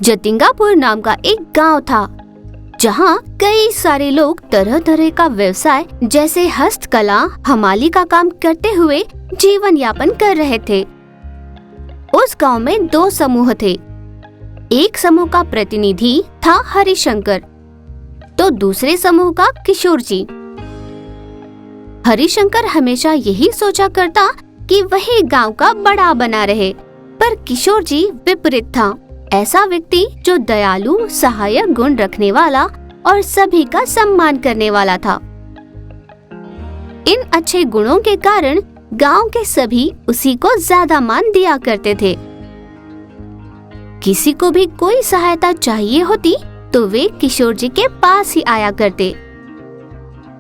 जतिंगापुर नाम का एक गांव था, जहां कई सारे लोग तरह तरह का व्यवसाय जैसे हस्तकला, हमाली का काम करते हुए जीवन यापन कर रहे थे। उस गांव में 2 समूह थे। एक समूह का प्रतिनिधि था हरिशंकर, तो दूसरे समूह का किशोर जी। हरिशंकर हमेशा यही सोचा करता कि वही गांव का बड़ा बना रहे, पर किशोर जी विपरीत था। ऐसा व्यक्ति जो दयालु, सहायक गुण रखने वाला और सभी का सम्मान करने वाला था। इन अच्छे गुणों के कारण गांव के सभी उसी को ज्यादा मान दिया करते थे। किसी को भी कोई सहायता चाहिए होती तो वे किशोर जी के पास ही आया करते।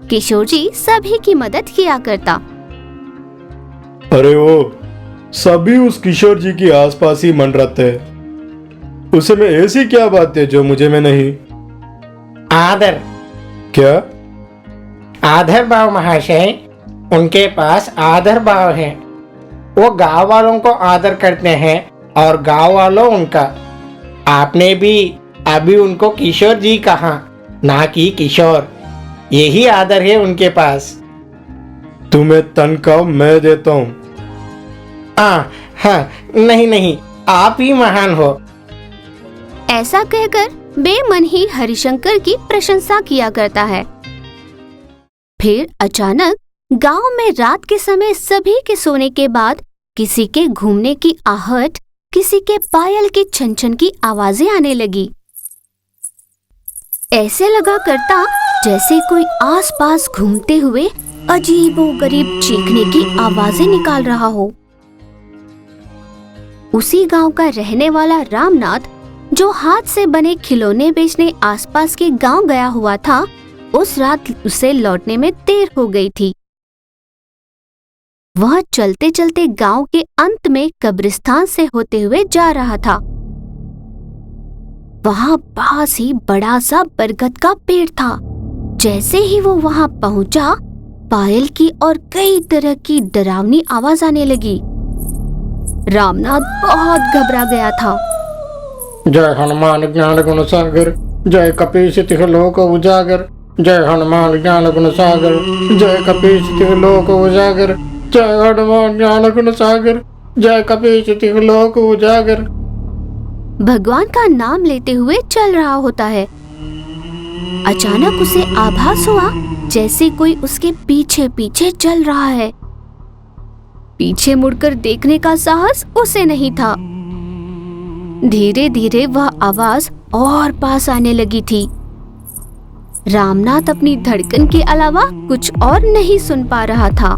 किशोर जी सभी की मदद किया करता। अरे वो सभी उस किशोर जी के आसपास ही मंडराते हैं। उसे में ऐसी क्या बात है जो मुझे में नहीं? आदर। क्या? आदर भाव महाशय, उनके पास आदर भाव है। वो गांव वालों को आदर करते हैं और गांव वालों उनका। आपने भी अभी उनको किशोर जी कहा, ना कि किशोर। यही आदर है उनके पास। तुम्हें तनख्वाह मैं देता हूँ। हाँ, नहीं, आप ही महान हो। ऐसा कहकर बेमन ही हरिशंकर की प्रशंसा किया करता है। फिर अचानक गांव में रात के समय सभी के सोने के बाद किसी के घूमने की आहट, किसी के पायल की छन छन की आवाजें आने लगी। ऐसे लगा करता जैसे कोई आसपास घूमते हुए अजीबोगरीब चीखने की आवाजें निकाल रहा हो। उसी गांव का रहने वाला रामनाथ, जो हाथ से बने खिलौने बेचने आसपास के गांव गया हुआ था, उस रात उसे लौटने में देर हो गई थी। वह चलते चलते गांव के अंत में कब्रिस्तान से होते हुए जा रहा था। वहां पास ही बड़ा सा बरगद का पेड़ था। जैसे ही वो वहां पहुंचा, पायल की और कई तरह की डरावनी आवाज आने लगी। रामनाथ बहुत घबरा गया था। जय हनुमान ज्ञान गुण सागर, जय कपीश तिह लोक उजागर। जय हनुमान ज्ञान गुण सागर, जय कपीश तिह लोक उजागर। जय हनुमान ज्ञान गुण सागर, जय कपीश तिह लोक उजागर। भगवान का नाम लेते हुए चल रहा होता है। अचानक उसे आभास हुआ जैसे कोई उसके पीछे पीछे चल रहा है। पीछे मुड़कर देखने का साहस उसे नहीं था। धीरे धीरे वह आवाज और पास आने लगी थी। रामनाथ अपनी धड़कन के अलावा कुछ और नहीं सुन पा रहा था।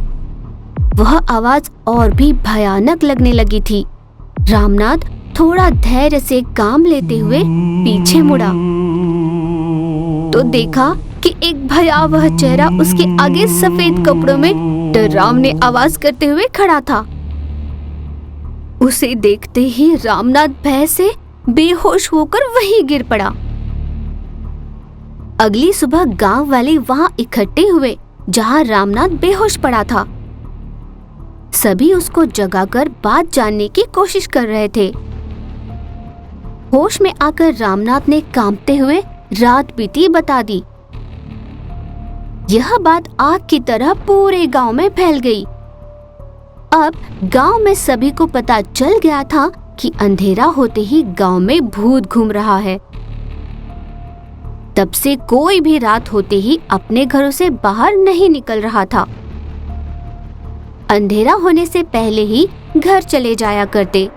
वह आवाज और भी भयानक लगने लगी थी। रामनाथ थोड़ा धैर्य से काम लेते हुए पीछे मुड़ा तो देखा कि एक भयावह चेहरा उसके आगे सफेद कपड़ों में डरावनी आवाज करते हुए खड़ा था। उसे देखते ही रामनाथ भय से बेहोश होकर वहीं गिर पड़ा। अगली सुबह गांव वाले वहां इकट्ठे हुए जहां रामनाथ बेहोश पड़ा था। सभी उसको जगाकर बात जानने की कोशिश कर रहे थे। होश में आकर रामनाथ ने कांपते हुए रात बीती बता दी। यह बात आग की तरह पूरे गांव में फैल गई। अब गांव में सभी को पता चल गया था कि अंधेरा होते ही गांव में भूत घूम रहा है। तब से कोई भी रात होते ही अपने घरों से बाहर नहीं निकल रहा था। अंधेरा होने से पहले ही घर चले जाया करते।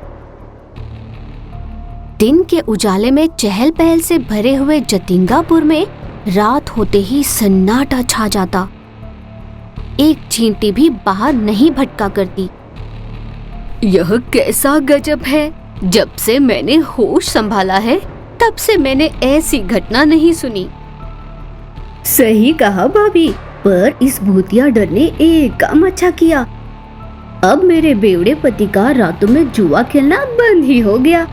दिन के उजाले में चहल पहल से भरे हुए जतिंगापुर में रात होते ही सन्नाटा छा जाता। एक चींटी भी बाहर नहीं भटका करती। यह कैसा गजब है। जब से मैंने होश संभाला है तब से मैंने ऐसी घटना नहीं सुनी। सही कहा भाभी, पर इस भूतिया डर ने एक काम अच्छा किया। अब मेरे बेवड़े पति का रातों में जुआ खेलना बंद ही हो गया।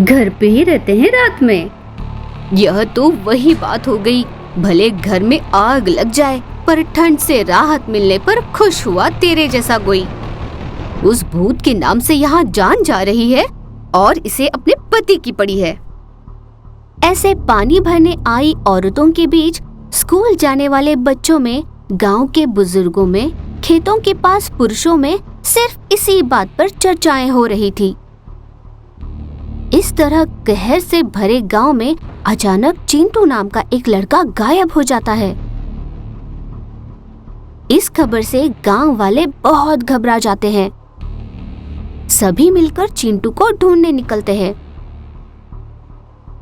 घर पे ही रहते हैं रात में। यह तो वही बात हो गई। भले घर में आग लग जाए पर ठंड से राहत मिलने पर खुश हुआ तेरे जैसा कोई। उस भूत के नाम से यहाँ जान जा रही है और इसे अपने पति की पड़ी है। ऐसे पानी भरने आई औरतों के बीच, स्कूल जाने वाले बच्चों में, गांव के बुजुर्गों में, खेतों के पास पुरुषों में सिर्फ इसी बात पर चर्चाएं हो रही थी। इस तरह कहर से भरे गांव में अचानक चिंटू नाम का एक लड़का गायब हो जाता है। इस खबर से गांव वाले बहुत घबरा जाते हैं। सभी मिलकर चिंटू को ढूंढने निकलते हैं।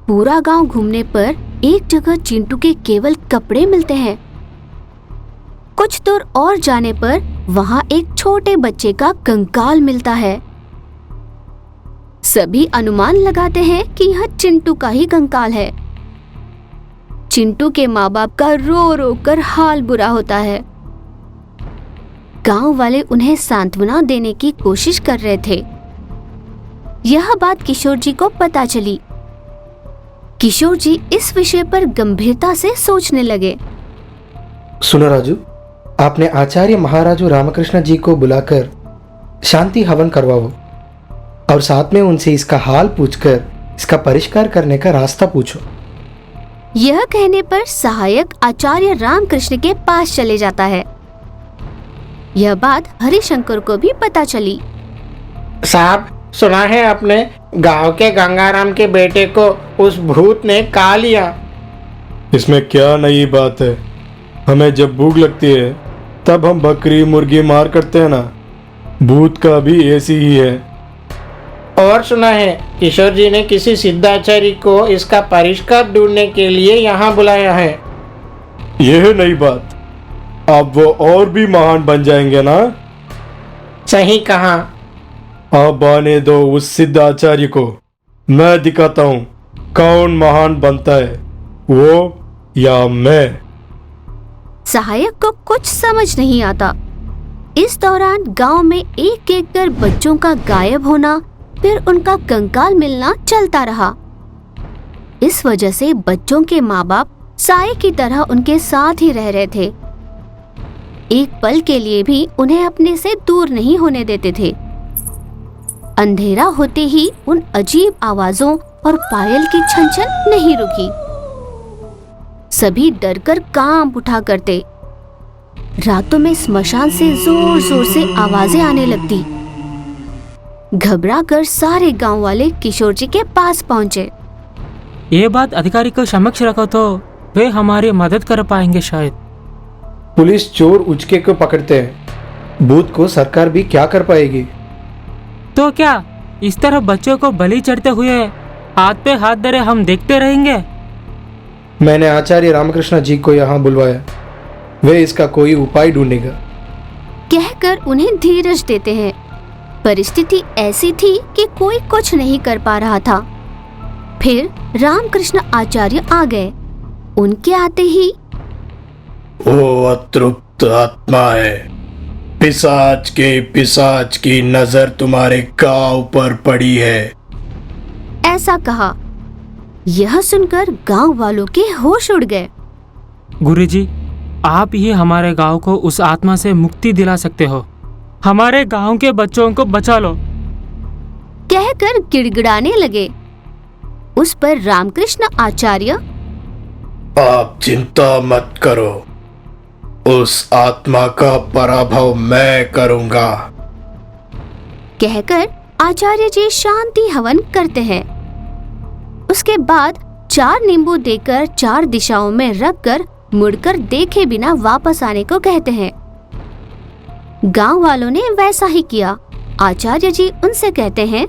पूरा गांव घूमने पर एक जगह चिंटू के केवल कपड़े मिलते हैं। कुछ दूर और जाने पर वहां एक छोटे बच्चे का कंकाल मिलता है। सभी अनुमान लगाते हैं कि यह चिंटू का ही कंकाल है। चिंटू के माँ बाप का रो रो कर हाल बुरा होता है। गांव वाले उन्हें सांत्वना देने की कोशिश कर रहे थे। यह बात किशोर जी को पता चली। किशोर जी इस विषय पर गंभीरता से सोचने लगे। सुनो राजू, आपने आचार्य महाराजू रामकृष्ण जी को बुलाकर शांति हवन करवाओ और साथ में उनसे इसका हाल पूछकर इसका परिष्कार करने का रास्ता पूछो। यह कहने पर सहायक आचार्य रामकृष्ण के पास चले जाता है। यह बात हरिशंकर को भी पता चली। साहब, सुना है आपने गांव के गंगाराम के बेटे को उस भूत ने खा लिया। इसमें क्या नई बात है? हमें जब भूख लगती है तब हम बकरी मुर्गी मार करते हैं ना। भूत का भी ऐसी ही है। और सुना है किशोर जी ने किसी सिद्धाचार्य को इसका परिष्कार ढूंढने के लिए यहाँ बुलाया है। यह है नई बात। अब वो और भी महान बन जाएंगे ना। सही कहा। अब आने दो उस सिद्धाचार्य को। मैं दिखाता हूँ कौन महान बनता है, वो या मैं। सहायक को कुछ समझ नहीं आता। इस दौरान गांव में एक एक कर बच्चों का गायब होना, फिर उनका कंकाल मिलना चलता रहा। इस वजह से बच्चों के माँ बाप साए की तरह उनके साथ ही रह रहे थे। एक पल के लिए भी उन्हें अपने से दूर नहीं होने देते थे। अंधेरा होते ही उन अजीब आवाजों और पायल की छनछन नहीं रुकी। सभी डरकर कांप उठा करते। रातों में स्मशान से जोर जोर से आवाजें आने लगती। घबरा कर सारे गांव वाले किशोर जी के पास पहुंचे। ये बात अधिकारी को समक्ष रखो तो वे हमारी मदद कर पाएंगे शायद। पुलिस चोर उचके को पकड़ते हैं, भूत को सरकार भी क्या कर पाएगी। तो क्या इस तरह बच्चों को बलि चढ़ते हुए हाथ पे हाथ धरे हम देखते रहेंगे? मैंने आचार्य रामकृष्ण जी को यहाँ बुलवाया, वे इसका कोई उपाय ढूंढेगा। कहकर उन्हें धीरज देते हैं। परिस्थिति ऐसी थी कि कोई कुछ नहीं कर पा रहा था। फिर रामकृष्ण आचार्य आ गए। उनके आते ही, वो अतृप्त आत्मा है। पिशाच की नजर तुम्हारे गांव पर पड़ी है, ऐसा कहा। यह सुनकर गांव वालों के होश उड़ गए। गुरुजी, आप ही हमारे गांव को उस आत्मा से मुक्ति दिला सकते हो। हमारे गांव के बच्चों को बचा लो। कहकर गिड़गिड़ाने लगे। उस पर रामकृष्ण आचार्य, आप चिंता मत करो, उस आत्मा का पराभव मैं करूंगा। कहकर आचार्य जी शांति हवन करते हैं। उसके बाद 4 नींबू देकर 4 दिशाओं में रखकर मुड़कर देखे बिना वापस आने को कहते हैं। गांव वालों ने वैसा ही किया। आचार्य जी उनसे कहते हैं,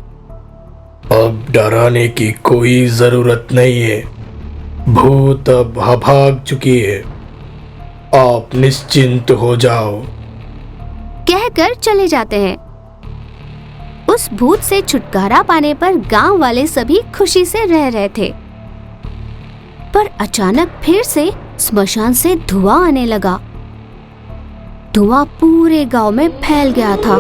अब डराने की कोई जरूरत नहीं है। भूत अब भाग चुकी है, आप निश्चिंत हो जाओ। कहकर चले जाते हैं। उस भूत से छुटकारा पाने पर गांव वाले सभी खुशी से रह रहे थे। पर अचानक फिर से स्मशान से धुआं आने लगा। धुआं पूरे गांव में फैल गया था।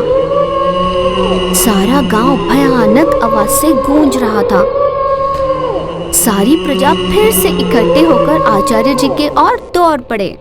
सारा गांव भयानक आवाज से गूंज रहा था। सारी प्रजा फिर से इकट्ठे होकर आचार्य जी के ओर दौड़ पड़े।